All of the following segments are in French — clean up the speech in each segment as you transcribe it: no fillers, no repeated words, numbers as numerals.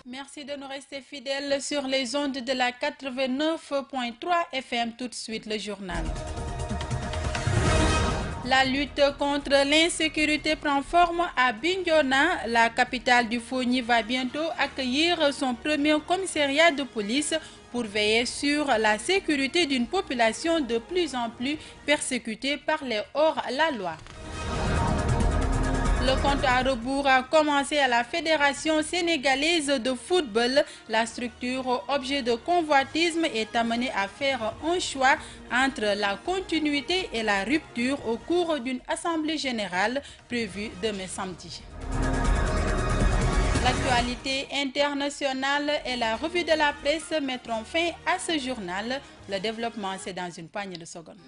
Merci de nous rester fidèles sur les ondes de la 89.3 FM. Tout de suite, le journal. La lutte contre l'insécurité prend forme à Bignona. La capitale du Fogni va bientôt accueillir son premier commissariat de police pour veiller sur la sécurité d'une population de plus en plus persécutée par les hors-la-loi. Le compte à rebours a commencé à la Fédération sénégalaise de football. La structure objet de convoitisme est amenée à faire un choix entre la continuité et la rupture au cours d'une assemblée générale prévue demain samedi. L'actualité internationale et la revue de la presse mettront fin à ce journal. Le développement, c'est dans une poignée de secondes.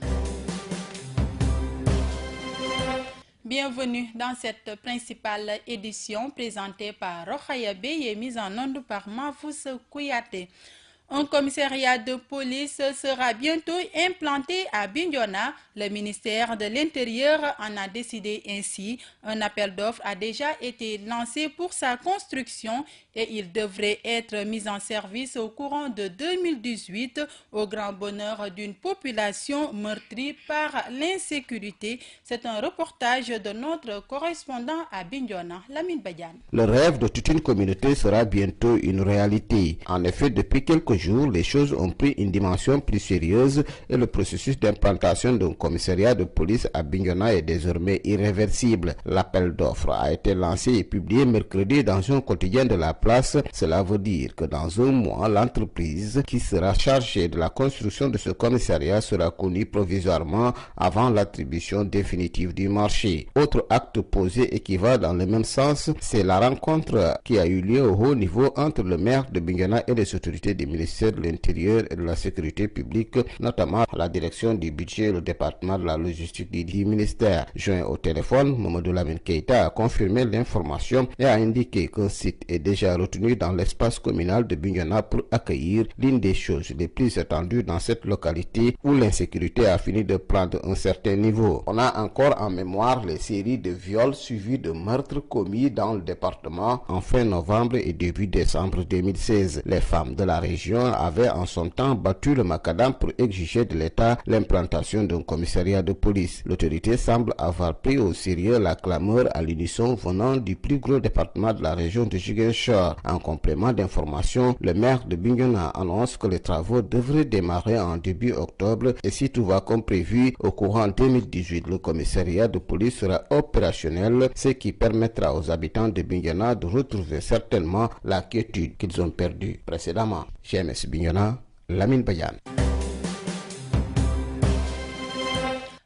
Bienvenue dans cette principale édition présentée par Rokhaya Bey et mise en onde par Mahfous Kouyaté. Un commissariat de police sera bientôt implanté à Bignona. Le ministère de l'Intérieur en a décidé ainsi. Un appel d'offres a déjà été lancé pour sa construction et il devrait être mis en service au courant de 2018 au grand bonheur d'une population meurtrie par l'insécurité. C'est un reportage de notre correspondant à Bignona, Lamine Badiane. Le rêve de toute une communauté sera bientôt une réalité. En effet, depuis quelques jours, les choses ont pris une dimension plus sérieuse et le processus d'implantation d'un commissariat de police à Bignona est désormais irréversible. L'appel d'offres a été lancé et publié mercredi dans un quotidien de la place. Cela veut dire que dans un mois, l'entreprise qui sera chargée de la construction de ce commissariat sera connue provisoirement avant l'attribution définitive du marché. Autre acte posé et qui va dans le même sens, c'est la rencontre qui a eu lieu au haut niveau entre le maire de Bignona et les autorités du ministère de l'Intérieur et de la Sécurité publique, notamment la direction du budget et le département de la logistique du ministère. Joint au téléphone, Mamadou Lamine Keita a confirmé l'information et a indiqué qu'un site est déjà retenu dans l'espace communal de Bignona pour accueillir l'une des choses les plus attendues dans cette localité où l'insécurité a fini de prendre un certain niveau. On a encore en mémoire les séries de viols suivis de meurtres commis dans le département en fin novembre et début décembre 2016. Les femmes de la région avaient en son temps battu le macadam pour exiger de l'État l'implantation d'un commissariat de police. L'autorité semble avoir pris au sérieux la clameur à l'unisson venant du plus gros département de la région de Ziguinchor. En complément d'information, le maire de Bignona annonce que les travaux devraient démarrer en début octobre et si tout va comme prévu, au courant 2018, le commissariat de police sera opérationnel, ce qui permettra aux habitants de Bignona de retrouver certainement la quiétude qu'ils ont perdue précédemment. GMS Bignona, Lamine Badiane.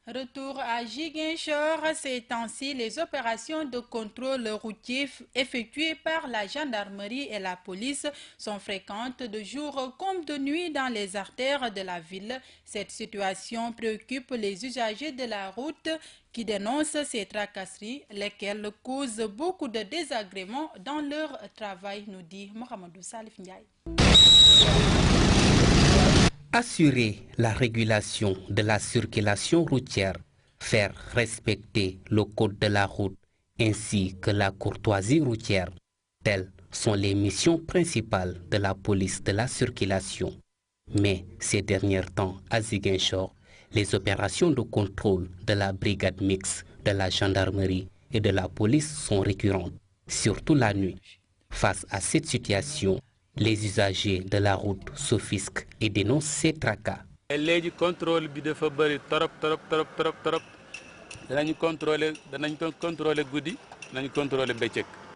Retour à Ziguinchor, ces temps-ci, les opérations de contrôle routier effectuées par la gendarmerie et la police sont fréquentes de jour comme de nuit dans les artères de la ville. Cette situation préoccupe les usagers de la route qui dénoncent ces tracasseries, lesquelles causent beaucoup de désagréments dans leur travail, nous dit Mohamedou Salif Ndiaye. Assurer la régulation de la circulation routière, faire respecter le code de la route ainsi que la courtoisie routière, telles sont les missions principales de la police de la circulation. Mais ces derniers temps, à Ziguinchor, les opérations de contrôle de la brigade mixte de la gendarmerie et de la police sont récurrentes, surtout la nuit. Face à cette situation, les usagers de la route s'offusquent et dénoncent ces tracas.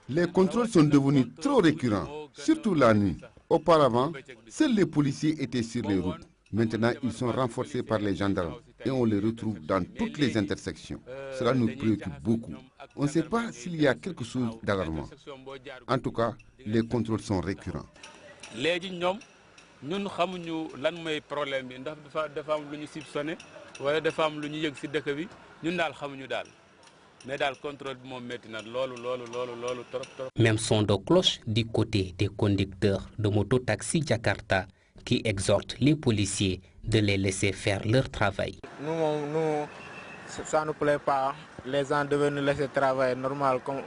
Les contrôles sont devenus trop récurrents, surtout la nuit. Auparavant, seuls les policiers étaient sur les routes. Maintenant, ils sont renforcés par les gendarmes et on les retrouve dans toutes les intersections. Cela nous préoccupe beaucoup. On ne sait pas s'il y a quelque chose d'alarmant. En tout cas, les contrôles sont récurrents. ñun xamuñu lan mooy problème bi ndax dafa am lu ñu soupçonné wala dafa am lu ñu yëg ci dëkk bi ñun daal xamuñu daal mais daal contrôle bi moom métti na loolu trop. Même son de cloche du côté des conducteurs de moto-taxi Jakarta qui exhortent les policiers de les laisser faire leur travail. Nous, ça ne nous plaît pas. Les gens devaient nous laisser travailler normal comme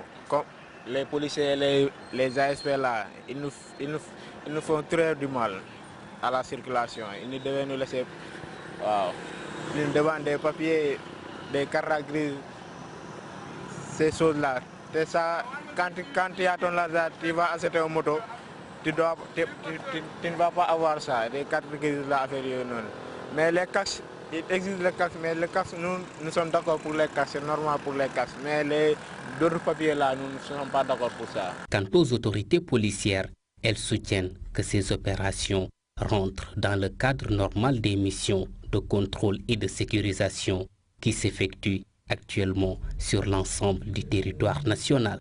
les policiers, les ASP là, ils nous font très du mal à la circulation. Ils nous devaient nous laisser, ils nous demandent des papiers, des cartes grises, ces choses-là. C'est ça, quand tu as ton argent, tu vas acheter une moto, tu ne vas pas avoir ça, des cartes grises là, mais les casques, il existe les casques, mais les casques, nous sommes d'accord pour les casques, c'est normal pour les casques, mais les d'autres papiers là, nous ne sommes pas d'accord pour ça. Quant aux autorités policières, elles soutiennent que ces opérations rentrent dans le cadre normal des missions de contrôle et de sécurisation qui s'effectuent actuellement sur l'ensemble du territoire national.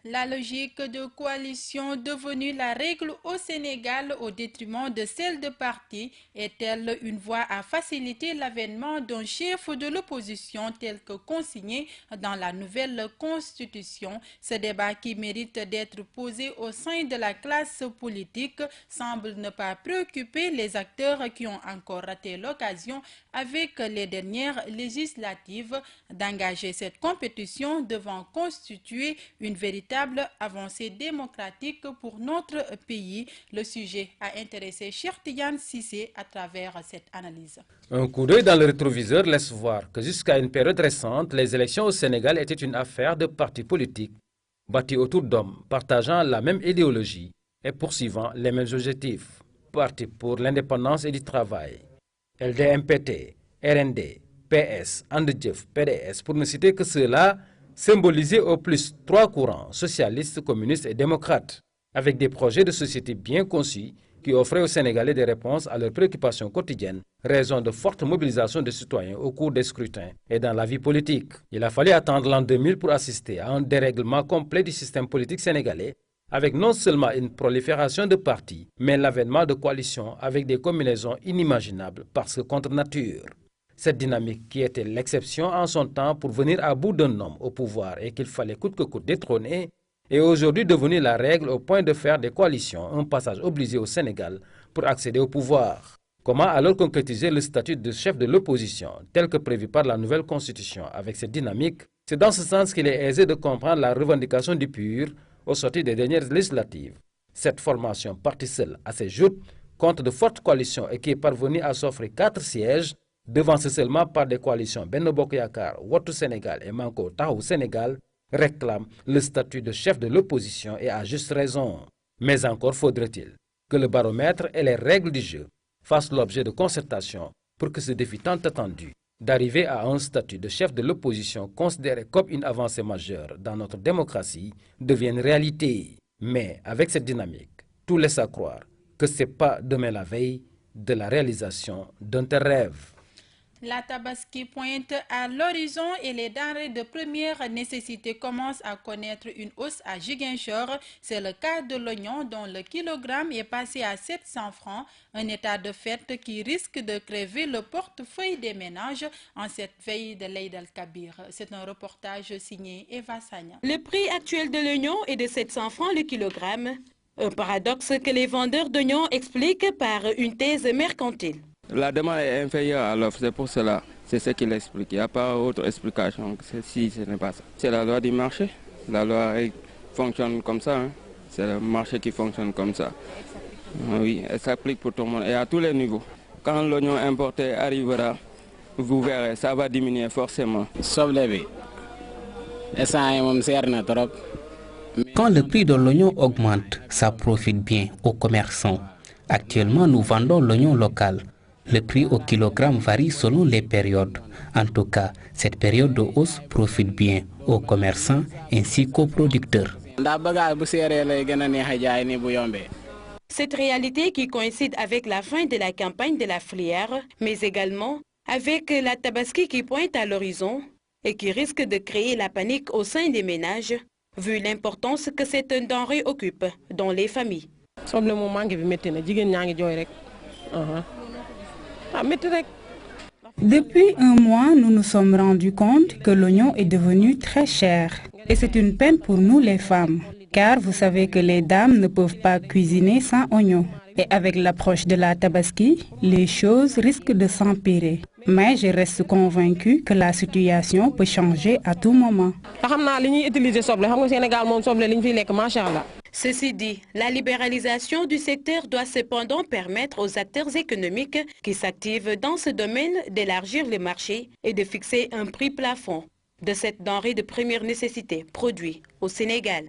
La logique de coalition devenue la règle au Sénégal au détriment de celle de parti est-elle une voie à faciliter l'avènement d'un chef de l'opposition tel que consigné dans la nouvelle constitution? Ce débat qui mérite d'être posé au sein de la classe politique semble ne pas préoccuper les acteurs qui ont encore raté l'occasion avec les dernières législatives d'engager cette compétition devant constituer une véritable avancée démocratique pour notre pays. Le sujet a intéressé Cheikh Tidiane Cissé à travers cette analyse. Un coup d'œil dans le rétroviseur laisse voir que jusqu'à une période récente, les élections au Sénégal étaient une affaire de partis politiques, bâtis autour d'hommes partageant la même idéologie et poursuivant les mêmes objectifs. Parti pour l'indépendance et du travail, LDMPT, RND, PS, Andjef, PDS, pour ne citer que ceux-là, symbolisés au plus 3 courants, socialistes, communistes et démocrates, avec des projets de société bien conçus qui offraient aux Sénégalais des réponses à leurs préoccupations quotidiennes, raison de forte mobilisation des citoyens au cours des scrutins et dans la vie politique. Il a fallu attendre l'an 2000 pour assister à un dérèglement complet du système politique sénégalais, avec non seulement une prolifération de partis, mais l'avènement de coalitions avec des combinaisons inimaginables parce que contre nature. Cette dynamique qui était l'exception en son temps pour venir à bout d'un homme au pouvoir et qu'il fallait coûte que coûte détrôner, est aujourd'hui devenue la règle au point de faire des coalitions un passage obligé au Sénégal pour accéder au pouvoir. Comment alors concrétiser le statut de chef de l'opposition tel que prévu par la nouvelle constitution avec cette dynamique? C'est dans ce sens qu'il est aisé de comprendre la revendication du PUR au sortir des dernières législatives. Cette formation partie seule à ses joutes contre de fortes coalitions et qui est parvenue à s'offrir 4 sièges, devancé seulement par des coalitions Benno Bokk Yakaar, Wattu Sénégal et Manko Taxawu Sénégal, réclame le statut de chef de l'opposition et à juste raison. Mais encore faudrait-il que le baromètre et les règles du jeu fassent l'objet de concertation pour que ce défi tant attendu d'arriver à un statut de chef de l'opposition considéré comme une avancée majeure dans notre démocratie devienne réalité. Mais avec cette dynamique, tout laisse à croire que ce n'est pas demain la veille de la réalisation d'un tel rêve. La Tabaski pointe à l'horizon et les denrées de première nécessité commencent à connaître une hausse à Ziguinchor. C'est le cas de l'oignon dont le kilogramme est passé à 700 francs, un état de fait qui risque de crever le portefeuille des ménages en cette veille de l'Aïd el-Kabir. C'est un reportage signé Eva Sagna. Le prix actuel de l'oignon est de 700 francs le kilogramme. Un paradoxe que les vendeurs d'oignons expliquent par une thèse mercantile. La demande est inférieure à l'offre, c'est pour cela. C'est ce qu'il explique. Il n'y a pas autre explication si ce n'est pas ça. C'est la loi du marché. La loi fonctionne comme ça. Hein. C'est le marché qui fonctionne comme ça. Oui, elle s'applique pour tout le monde et à tous les niveaux. Quand l'oignon importé arrivera, vous verrez, ça va diminuer forcément. Quand le prix de l'oignon augmente, ça profite bien aux commerçants. Actuellement, nous vendons l'oignon local. Le prix au kilogramme varie selon les périodes. En tout cas, cette période de hausse profite bien aux commerçants ainsi qu'aux producteurs. Cette réalité qui coïncide avec la fin de la campagne de la filière, mais également avec la Tabaski qui pointe à l'horizon et qui risque de créer la panique au sein des ménages, vu l'importance que cette denrée occupe dans les familles. Depuis un mois, nous nous sommes rendus compte que l'oignon est devenu très cher. Et c'est une peine pour nous les femmes. Car vous savez que les dames ne peuvent pas cuisiner sans oignon. Et avec l'approche de la Tabaski, les choses risquent de s'empirer. Mais je reste convaincue que la situation peut changer à tout moment. Ceci dit, la libéralisation du secteur doit cependant permettre aux acteurs économiques qui s'activent dans ce domaine d'élargir le marché et de fixer un prix plafond de cette denrée de première nécessité produite au Sénégal.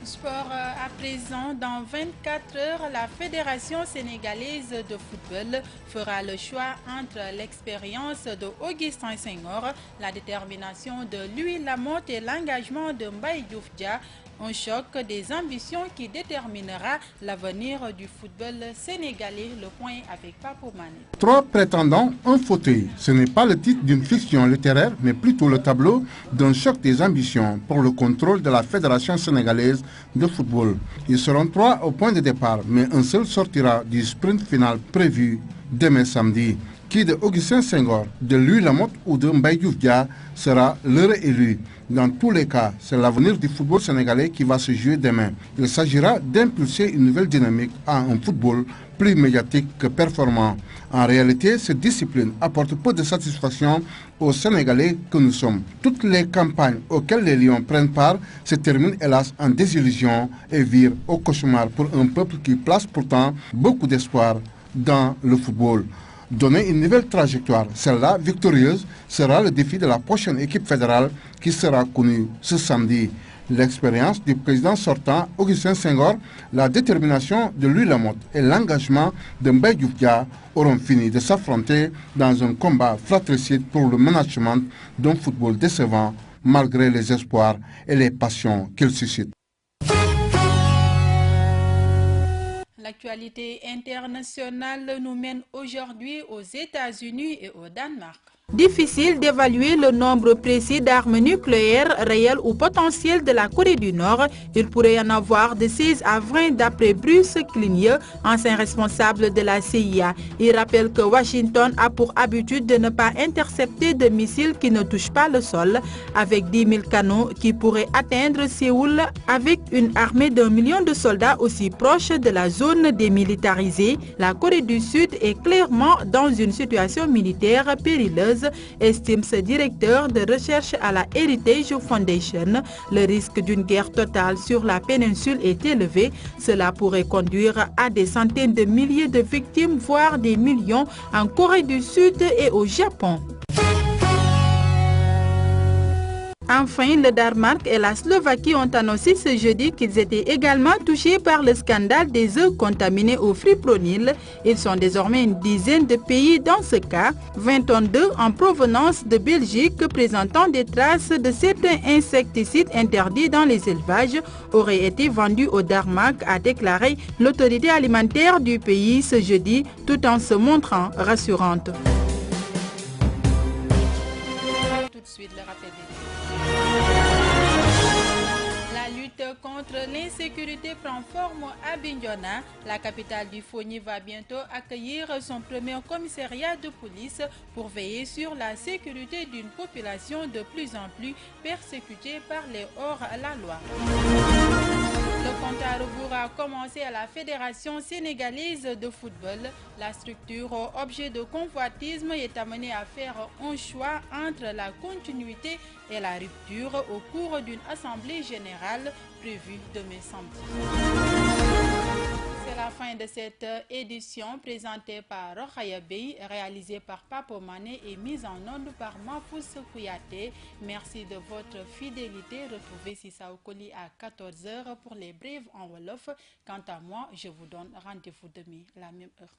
Sport à présent, dans 24 heures, la Fédération sénégalaise de football fera le choix entre l'expérience de Augustin Senghor, la détermination de Louis Lamotte et l'engagement de Mbaye Diouf Dia. Un choc des ambitions qui déterminera l'avenir du football sénégalais. Le point avec Papo Mané. 3 prétendants, un fauteuil. Ce n'est pas le titre d'une fiction littéraire, mais plutôt le tableau d'un choc des ambitions pour le contrôle de la Fédération sénégalaise de football. Ils seront 3 au point de départ, mais un seul sortira du sprint final prévu demain samedi. Qui de Augustin Senghor, de Louis Lamotte ou de Mbaye Diouf Dia sera l'heure élu. Dans tous les cas, c'est l'avenir du football sénégalais qui va se jouer demain. Il s'agira d'impulser une nouvelle dynamique à un football plus médiatique que performant. En réalité, cette discipline apporte peu de satisfaction aux Sénégalais que nous sommes. Toutes les campagnes auxquelles les Lions prennent part se terminent hélas en désillusion et virent au cauchemar pour un peuple qui place pourtant beaucoup d'espoir dans le football. Donner une nouvelle trajectoire, celle-là victorieuse, sera le défi de la prochaine équipe fédérale qui sera connue ce samedi. L'expérience du président sortant Augustin Senghor, la détermination de Louis Lamotte et l'engagement de Mbaye Diouf Dia auront fini de s'affronter dans un combat fratricide pour le management d'un football décevant malgré les espoirs et les passions qu'il suscite. L'actualité internationale nous mène aujourd'hui aux États-Unis et au Danemark. Difficile d'évaluer le nombre précis d'armes nucléaires réelles ou potentielles de la Corée du Nord. Il pourrait y en avoir de 16 à 20 d'après Bruce Clinier, ancien responsable de la CIA. Il rappelle que Washington a pour habitude de ne pas intercepter de missiles qui ne touchent pas le sol, avec 10 000 canons qui pourraient atteindre Séoul avec une armée d'1 million de soldats aussi proche de la zone démilitarisée. La Corée du Sud est clairement dans une situation militaire périlleuse, estime ce directeur de recherche à la Heritage Foundation. Le risque d'une guerre totale sur la péninsule est élevé. Cela pourrait conduire à des centaines de milliers de victimes, voire des millions en Corée du Sud et au Japon. Enfin, le Danemark et la Slovaquie ont annoncé ce jeudi qu'ils étaient également touchés par le scandale des œufs contaminés au fipronil. Ils sont désormais une dizaine de pays dans ce cas. 20 tonnes d'œufs en provenance de Belgique présentant des traces de certains insecticides interdits dans les élevages auraient été vendus au Danemark, a déclaré l'autorité alimentaire du pays ce jeudi, tout en se montrant rassurante. Tout de suite, le rappel des La lutte contre l'insécurité prend forme à Bignona. La capitale du Fogny va bientôt accueillir son premier commissariat de police pour veiller sur la sécurité d'une population de plus en plus persécutée par les hors-la-loi. Le compte à rebours a commencé à la Fédération sénégalaise de football. La structure objet de convoitisme est amenée à faire un choix entre la continuité et la rupture au cours d'une assemblée générale prévue demain samedi. C'est la fin de cette édition présentée par Rokhaya Bey, réalisée par Papo Mané et mise en onde par Mafous Kouyaté. Merci de votre fidélité. Retrouvez Sissa Okoli à 14h pour les brèves en Wolof. Quant à moi, je vous donne rendez-vous demain à la même heure.